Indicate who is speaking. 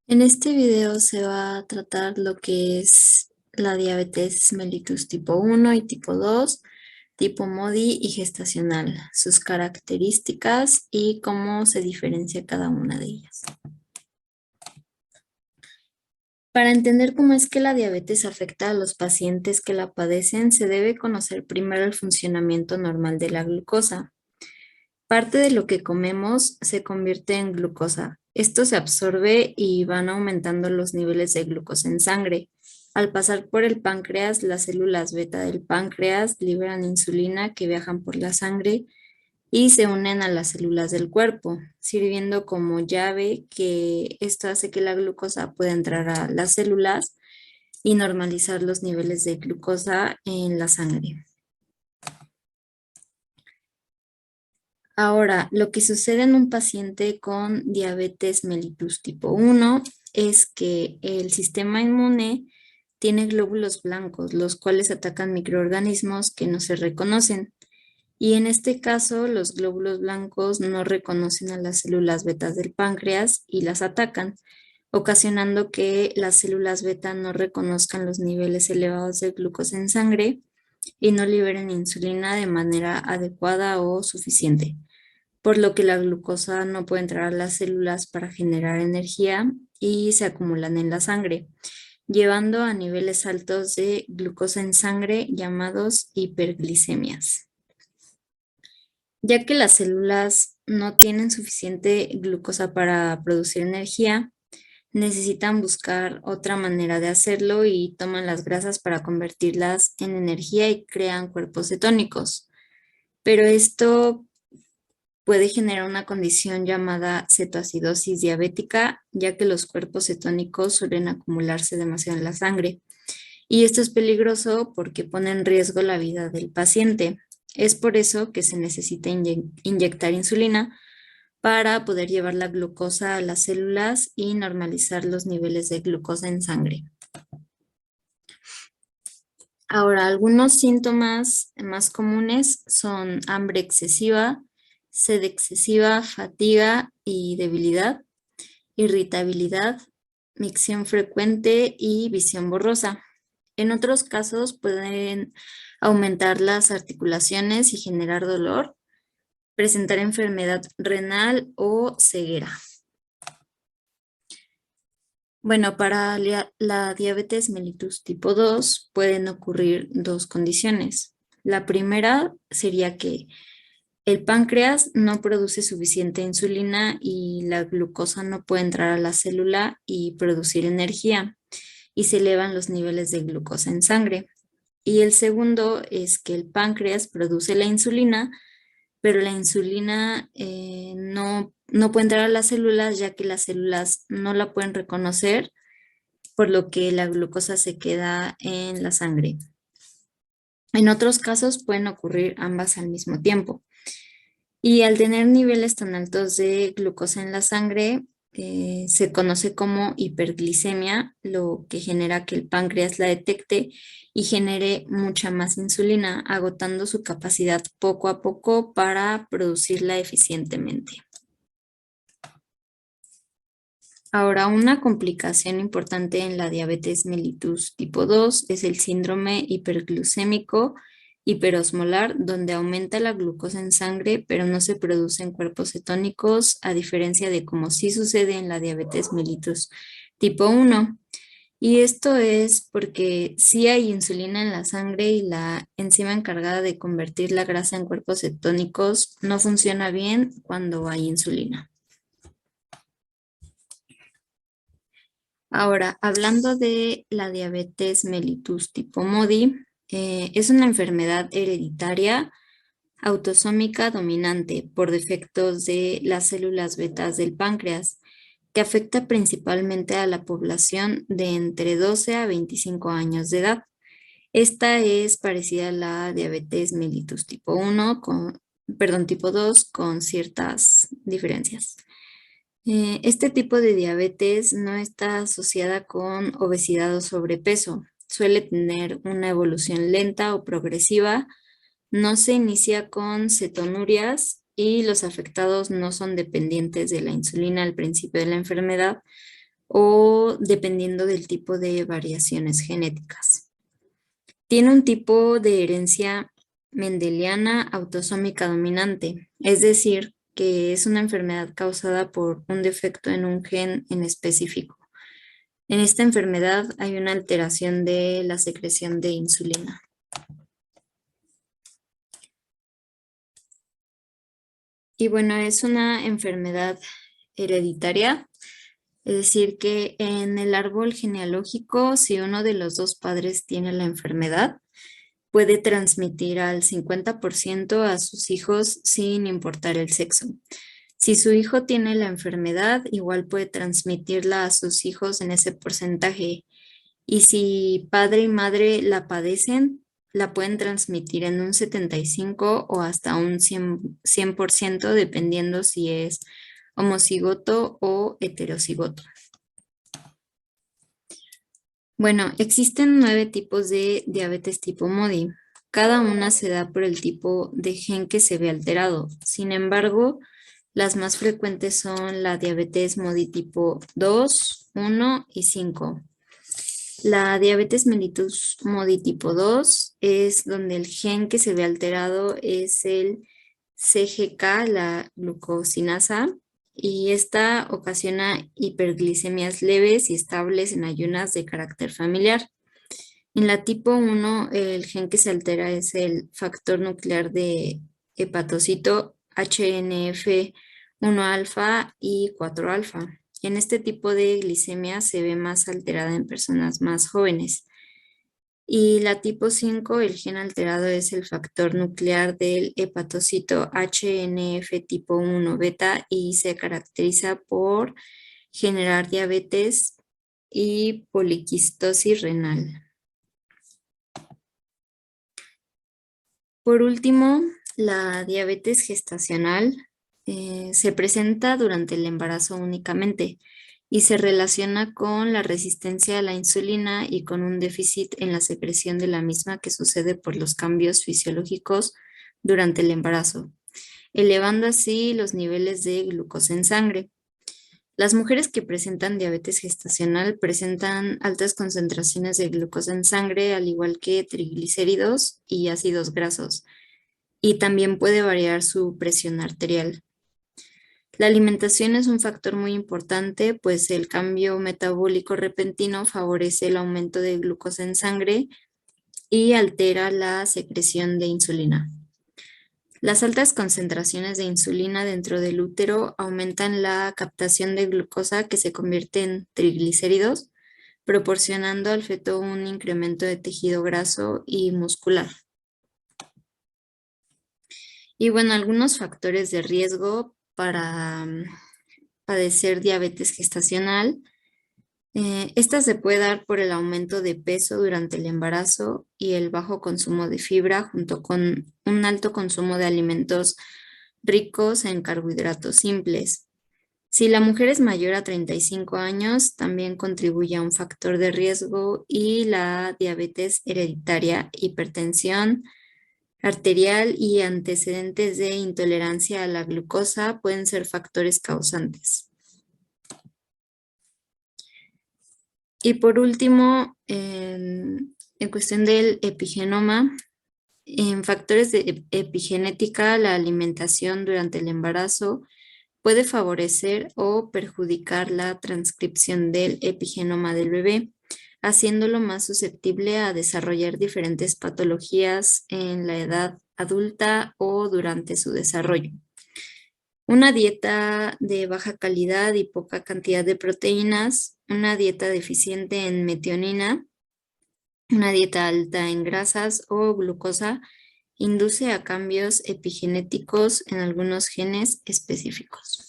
Speaker 1: En este video se va a tratar lo que es la diabetes mellitus tipo 1 y tipo 2, tipo MODY y gestacional, sus características y cómo se diferencia cada una de ellas. Para entender cómo es que la diabetes afecta a los pacientes que la padecen, se debe conocer primero el funcionamiento normal de la glucosa. Parte de lo que comemos se convierte en glucosa. Esto se absorbe y van aumentando los niveles de glucosa en sangre. Al pasar por el páncreas, las células beta del páncreas liberan insulina que viajan por la sangre y se unen a las células del cuerpo, sirviendo como llave que esto hace que la glucosa pueda entrar a las células y normalizar los niveles de glucosa en la sangre. Ahora, lo que sucede en un paciente con diabetes mellitus tipo 1 es que el sistema inmune tiene glóbulos blancos, los cuales atacan microorganismos que no se reconocen. Y en este caso, los glóbulos blancos no reconocen a las células betas del páncreas y las atacan, ocasionando que las células beta no reconozcan los niveles elevados de glucosa en sangre y no liberen insulina de manera adecuada o suficiente, por lo que la glucosa no puede entrar a las células para generar energía y se acumulan en la sangre, llevando a niveles altos de glucosa en sangre llamados hiperglicemias. Ya que las células no tienen suficiente glucosa para producir energía, necesitan buscar otra manera de hacerlo y toman las grasas para convertirlas en energía y crean cuerpos cetónicos. Pero esto puede generar una condición llamada cetoacidosis diabética, ya que los cuerpos cetónicos suelen acumularse demasiado en la sangre. Y esto es peligroso porque pone en riesgo la vida del paciente. Es por eso que se necesita inyectar insulina para poder llevar la glucosa a las células y normalizar los niveles de glucosa en sangre. Ahora, algunos síntomas más comunes son hambre excesiva, sed excesiva, fatiga y debilidad, irritabilidad, micción frecuente y visión borrosa. En otros casos pueden aumentar las articulaciones y generar dolor, presentar enfermedad renal o ceguera. Bueno, para la diabetes mellitus tipo 2 pueden ocurrir dos condiciones. La primera sería que el páncreas no produce suficiente insulina y la glucosa no puede entrar a la célula y producir energía y se elevan los niveles de glucosa en sangre. Y el segundo es que el páncreas produce la insulina, pero la insulina no puede entrar a las células ya que las células no la pueden reconocer, por lo que la glucosa se queda en la sangre. En otros casos pueden ocurrir ambas al mismo tiempo. Y al tener niveles tan altos de glucosa en la sangre, se conoce como hiperglicemia, lo que genera que el páncreas la detecte y genere mucha más insulina, agotando su capacidad poco a poco para producirla eficientemente. Ahora, una complicación importante en la diabetes mellitus tipo 2 es el síndrome hiperglucémico hiperosmolar, donde aumenta la glucosa en sangre, pero no se producen cuerpos cetónicos, a diferencia de como sí sucede en la diabetes mellitus tipo 1. Y esto es porque sí hay insulina en la sangre y la enzima encargada de convertir la grasa en cuerpos cetónicos no funciona bien cuando hay insulina. Ahora, hablando de la diabetes mellitus tipo MODY, es una enfermedad hereditaria autosómica dominante por defectos de las células betas del páncreas, que afecta principalmente a la población de entre 12 a 25 años de edad. Esta es parecida a la diabetes mellitus tipo 1, tipo 2, con ciertas diferencias. Este tipo de diabetes no está asociada con obesidad o sobrepeso. Suele tener una evolución lenta o progresiva. No se inicia con cetonurias y los afectados no son dependientes de la insulina al principio de la enfermedad o dependiendo del tipo de variaciones genéticas. Tiene un tipo de herencia mendeliana autosómica dominante, es decir, que es una enfermedad causada por un defecto en un gen en específico. En esta enfermedad hay una alteración de la secreción de insulina. Y bueno, es una enfermedad hereditaria, es decir, que en el árbol genealógico, si uno de los dos padres tiene la enfermedad, puede transmitir al 50% a sus hijos sin importar el sexo. Si su hijo tiene la enfermedad, igual puede transmitirla a sus hijos en ese porcentaje. Y si padre y madre la padecen, la pueden transmitir en un 75 o hasta un 100%, dependiendo si es homocigoto o heterocigoto. Bueno, existen 9 tipos de diabetes tipo MODY. Cada una se da por el tipo de gen que se ve alterado. Sin embargo, las más frecuentes son la diabetes MODY tipo 2, 1 y 5. La diabetes mellitus MODY tipo 2 es donde el gen que se ve alterado es el CGK, la glucosinasa, y esta ocasiona hiperglicemias leves y estables en ayunas de carácter familiar. En la tipo 1, el gen que se altera es el factor nuclear de hepatocito HNF1 alfa y 4 alfa. En este tipo de glicemia se ve más alterada en personas más jóvenes. Y la tipo 5, el gen alterado es el factor nuclear del hepatocito HNF tipo 1 beta y se caracteriza por generar diabetes y poliquistosis renal. Por último, la diabetes gestacional se presenta durante el embarazo únicamente y se relaciona con la resistencia a la insulina y con un déficit en la secreción de la misma que sucede por los cambios fisiológicos durante el embarazo, elevando así los niveles de glucosa en sangre. Las mujeres que presentan diabetes gestacional presentan altas concentraciones de glucosa en sangre, al igual que triglicéridos y ácidos grasos, y también puede variar su presión arterial. La alimentación es un factor muy importante, pues el cambio metabólico repentino favorece el aumento de glucosa en sangre y altera la secreción de insulina. Las altas concentraciones de insulina dentro del útero aumentan la captación de glucosa que se convierte en triglicéridos, proporcionando al feto un incremento de tejido graso y muscular. Y bueno, algunos factores de riesgo para padecer diabetes gestacional. Esta se puede dar por el aumento de peso durante el embarazo y el bajo consumo de fibra junto con un alto consumo de alimentos ricos en carbohidratos simples. Si la mujer es mayor a 35 años, también contribuye a un factor de riesgo y la diabetes hereditaria, hipertensión arterial y antecedentes de intolerancia a la glucosa pueden ser factores causantes. Y por último, en cuestión del epigenoma, en factores de epigenética, la alimentación durante el embarazo puede favorecer o perjudicar la transcripción del epigenoma del bebé, haciéndolo más susceptible a desarrollar diferentes patologías en la edad adulta o durante su desarrollo. Una dieta de baja calidad y poca cantidad de proteínas, una dieta deficiente en metionina, una dieta alta en grasas o glucosa induce a cambios epigenéticos en algunos genes específicos.